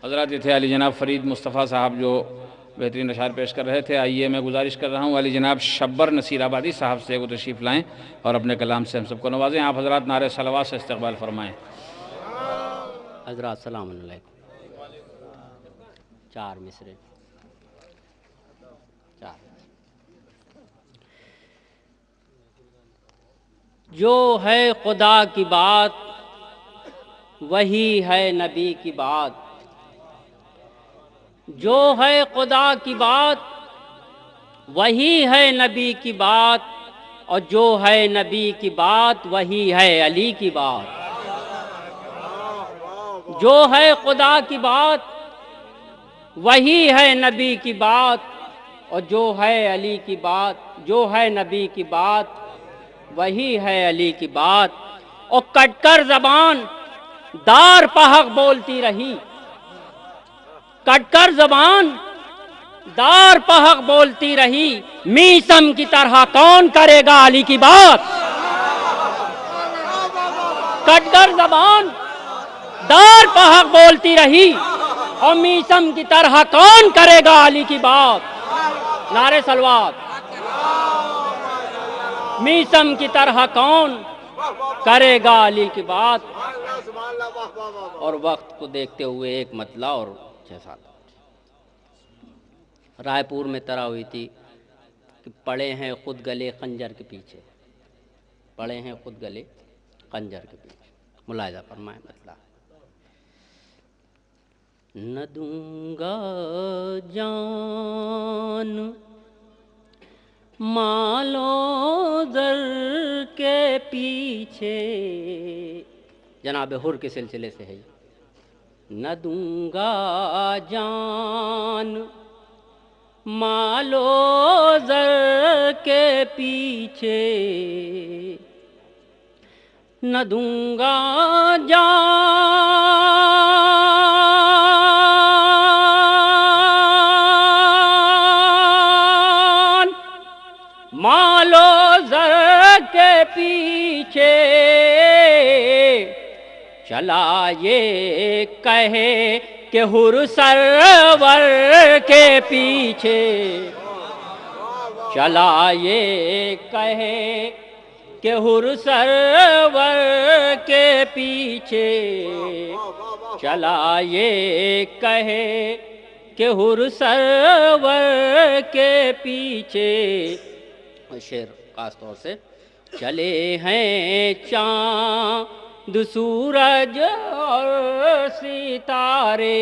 حضرات یہ تھے علی جناب فرید مصطفیٰ صاحب جو بہترین اشعار پیش کر رہے تھے۔ آئیے میں گزارش کر رہا ہوں علی جناب شبر نصیر آبادی صاحب سے وہ تشریف لائیں اور اپنے کلام سے ہم سب کو نوازیں۔ آپ حضرات نعرہ صلوات سے استقبال فرمائیں۔ حضرات السلام علیکم۔ چار مصرے جو ہے خدا کی بات وہی ہے نبی کی بات، جو ہے خدا کی بات وہی ہے نبی کی بات، اور جو ہے نبی کی بات وہی ہے علی کی بات۔ جو ہے خدا کی بات وہی ہے نبی کی بات، اور جو ہے علی کی بات، جو ہے نبی کی بات وہی ہے علی کی بات۔ اور کٹ کر زبان دار پہک بولتی رہی، کٹ کر زبان دار پہک بولتی رہی، میسم کی طرح کون کرے گا علی کی بات۔ کٹ کر زبان دار پہک بولتی رہی، اور میسم کی طرح کون کرے گا علی کی بات۔ نعرہ صلوات۔ میسم کی طرح کون کرے گا علی کی بات۔ اور وقت کو دیکھتے ہوئے ایک مطلع اور 6-7 رائے پور میں طرح ہوئی تھی کہ پڑے ہیں خود گلے خنجر کے پیچھے، پڑے ہیں خود گلے خنجر کے پیچھے۔ ملاحظہ فرمائیں مطلع۔ نہ دوں گا جان مال و زر کے پیچھے، جناب حر کے سلسلے سے ہے۔ نہ دوں گا جان مال و زر کے پیچھے، نہ دوں گا جان مال و زر کے پیچھے، چلا یہ کہے کہ حر سرور کے پیچھے، چلا یہ کہے کہ حر سرور کے پیچھے، چلا یہ کہے کہ حر سرور کے پیچھے۔ شعر خاص طور سے چلے ہیں چاند سورج اور ستارے،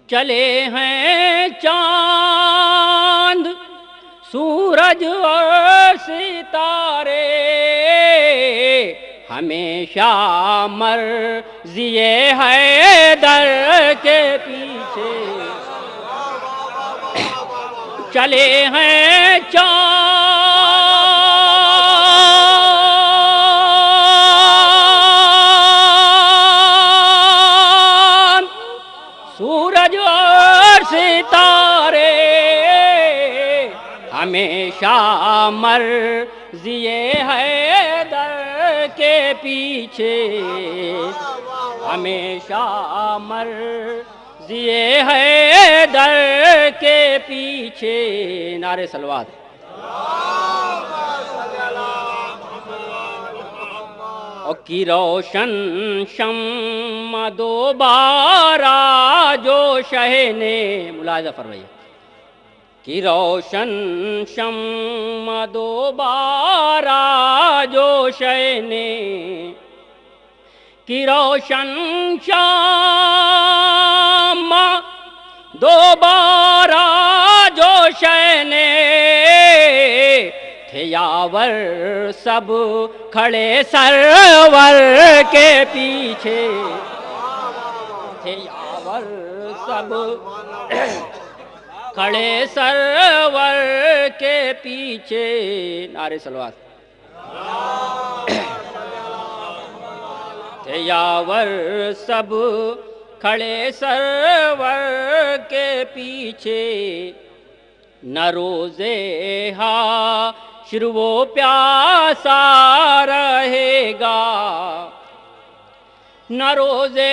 چلے ہیں چاند سورج اور ستارے، ہمیشہ مرضی حیدر کے پیچھے، چلے ہیں چاند سورج اور ستارے، ہمیشہ مرضی حیدر کے پیچھے، ہمیشہ مرضی حیدر کے پیچھے۔ نعرہ صلوات۔ اور کی روشن شمع دوبارہ جو شہ نے، ملاحظہ فرمائیے، کی روشن شمع دوبارہ جو شہ نے، کی روشن شمع دوبارہ جو شہ نے، تھے یاور سب کھڑے سرور کے پیچھے، تھے یاور سب کھڑے سرور کے پیچھے۔ نعرہ صلوات۔ تھے یاور سب کھڑے سرور کے پیچھے، نہ روزے حشر وہ پیاسا رہے گا، نہ روزے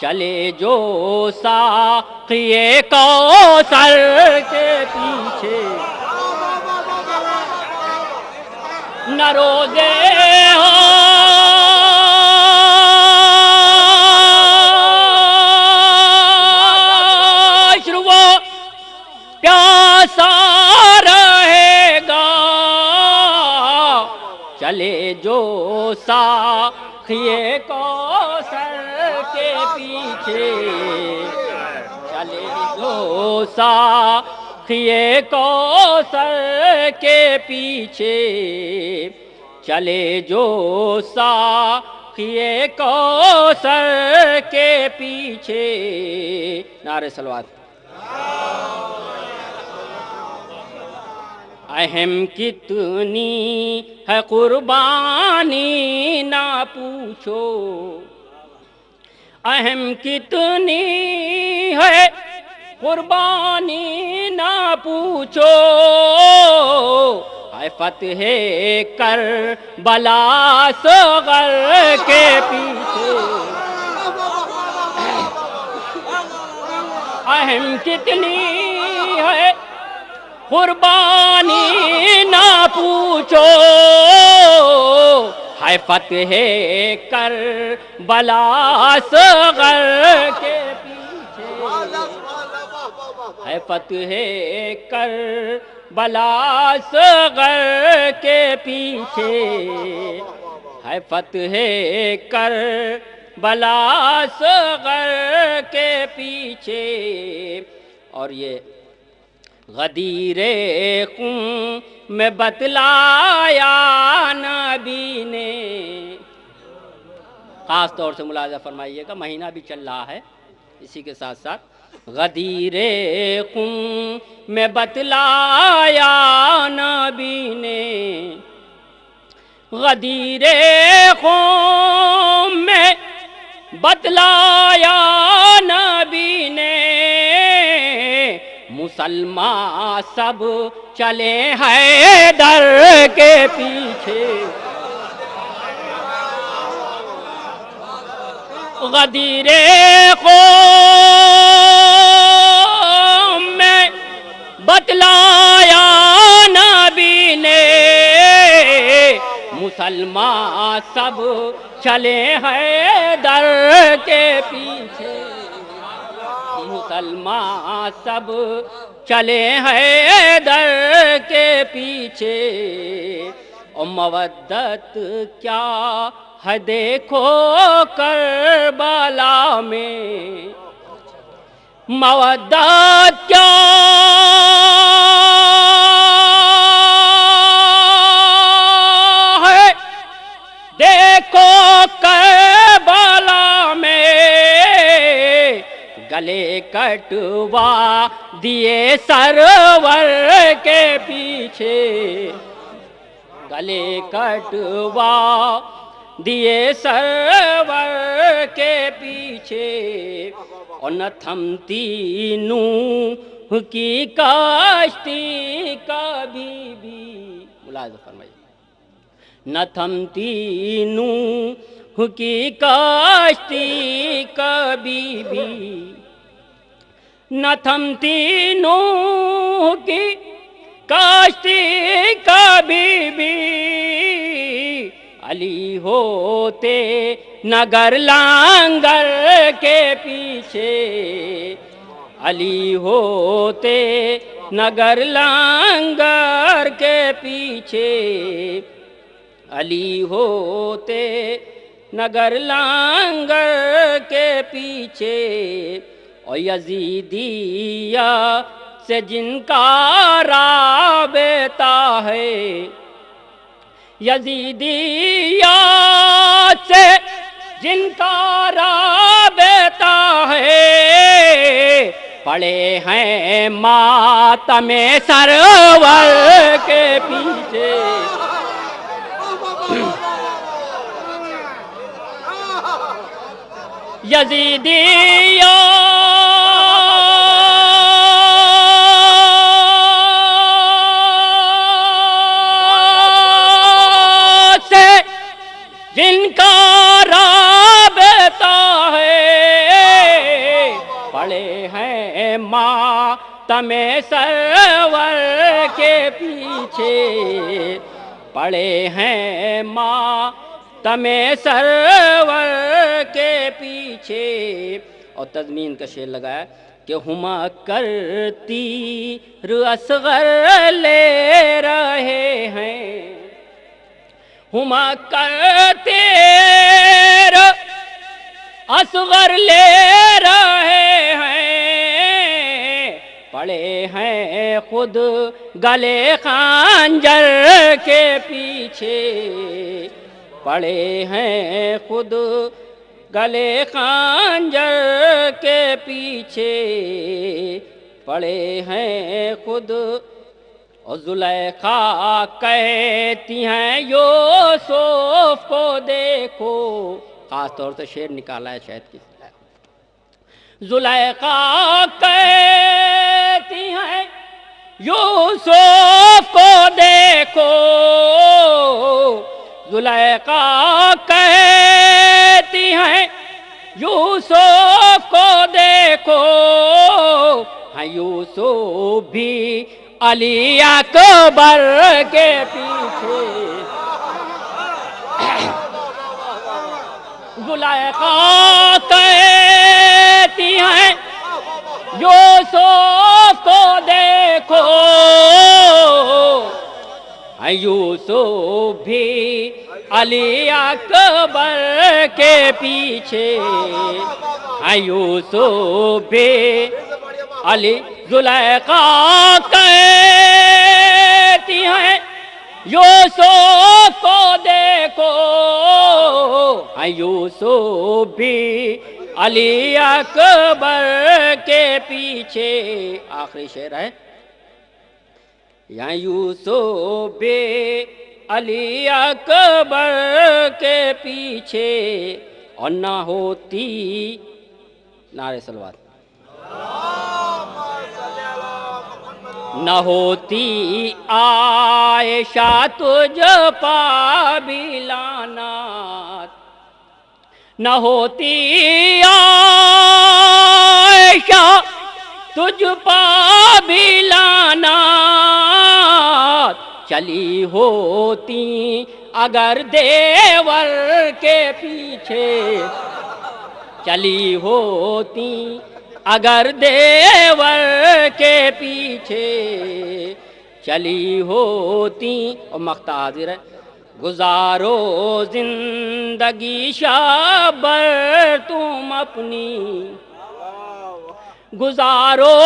چلے جو ساقیِ کوثر کے پیچھے نہ روزے حشر وہ پیاسا رہے گا چلے جو ساقیِ کوثر کے پیچھے چلے جو ساقیِ کوثر کے پیچھے چلے جو ساقیِ کوثر کے پیچھے نعرہ صلوات اہم کتنی ہے قربانی نہ پوچھو اہم کتنی ہے قربانی نہ پوچھو ہے فتح کربلا صغر کے پیچھے اہم کتنی ہے قربانی نہ پوچھو ہے فتح کربلا صغر کے پیچھے ہے فتح کربلا صغر کے پیچھے ہے فتح کربلا صغر کے پیچھے اور یہ غدیر خون میں بتلایا نبی نے خاص طور سے ملاحظہ فرمائیے گا مہینہ بھی چل رہا ہے اسی کے ساتھ ساتھ غدیر خون میں بتلایا نبی نے غدیر خون میں بتلایا نبی نے مسلمان سب چلے حیدر کے پیچھے غدیر قوم میں بتلایا نبی نے مسلمان سب چلے حیدر کے پیچھے مسلمان سب چلے حیدر کے پیچھے اور مودت کیا ہے دیکھو کربلا میں مودت کیا ہے دیکھو کربلا میں گلے کٹوا دیے سرور کے پیچھے گلے کٹوا دیے سرور کے پیچھے اور نہ تھمتی نوح کی کشتی کبھی بھی ملاحظہ فرمائیے نہ تھمتی نوح کی کشتی کبھی بھی نہ تھمتی نوح کی کشتی کبھی بھی علی ہوتے نگر لنگر کے پیچھے علی ہوتے نگر لنگر کے پیچھے علی ہوتے نگر لنگر کے پیچھے اور یزیدیہ سے جن کا رابطہ ہے یزیدیات سے جن کا رابطہ ہے پڑے ہیں ماتم سرور کے پیچھے یزیدیات سے تمہیں سرور کے پیچھے پڑے ہیں ماتم سرور کے پیچھے. اور تضمین کا شعر لگایا کہ ہما کرتی اصغر لے رہے ہیں، ہما کرتے اصغر لے رہے ہیں، پڑے ہیں خود گلے خنجر کے پیچھے، پڑے ہیں خود گلے خنجر کے پیچھے، پڑے ہیں خود. اور زلیخا کہتی ہیں یوسف کو دیکھو، خاص طور سے شعر نکالا ہے شاید کسی نے. زلیخا کہتی ہیں یوسف کو دیکھو، زلیخا کہتی ہیں یوسف کو دیکھو، ہاں یوسف بھی علی اکبر کے پیچھے. زلیخا کہتی ہیں یوسف کو دیکھو، یوسف بھی علی اکبر کے پیچھے، یوسف بھی علی. زلیخا کہتی ہیں یوسف کو دیکھو، یوسف بھی علی اکبر کے پیچھے. آخری شعر ہے یا یوسف بھی علی اکبر کے پیچھے. اور نہ ہوتی نعرہ صلوات، نہ ہوتی عائشہ تجھ پا بھی لعنت، نہ ہوتی عائشہ تجھ پا بھی لعنت، چلی ہوتی اگر دیور کے پیچھے، چلی ہوتی اگر دیور کے پیچھے، چلی ہوتی. اور مقطع حاضر ہے. گزارو زندگی شبر تم اپنی، گزارو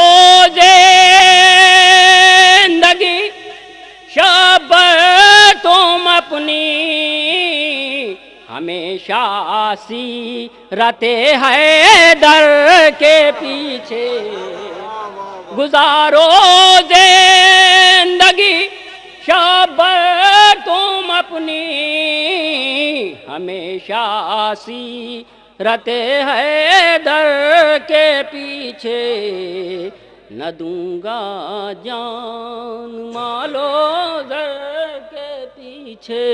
زندگی شبر تم اپنی، ہمیشہ سیرت حیدر کے پیچھے. گزارو زندگی شبر تم اپنی، ہمیشہ سیرت حیدر کے پیچھے. نہ دوں گا جان مال و زر کے پیچھے.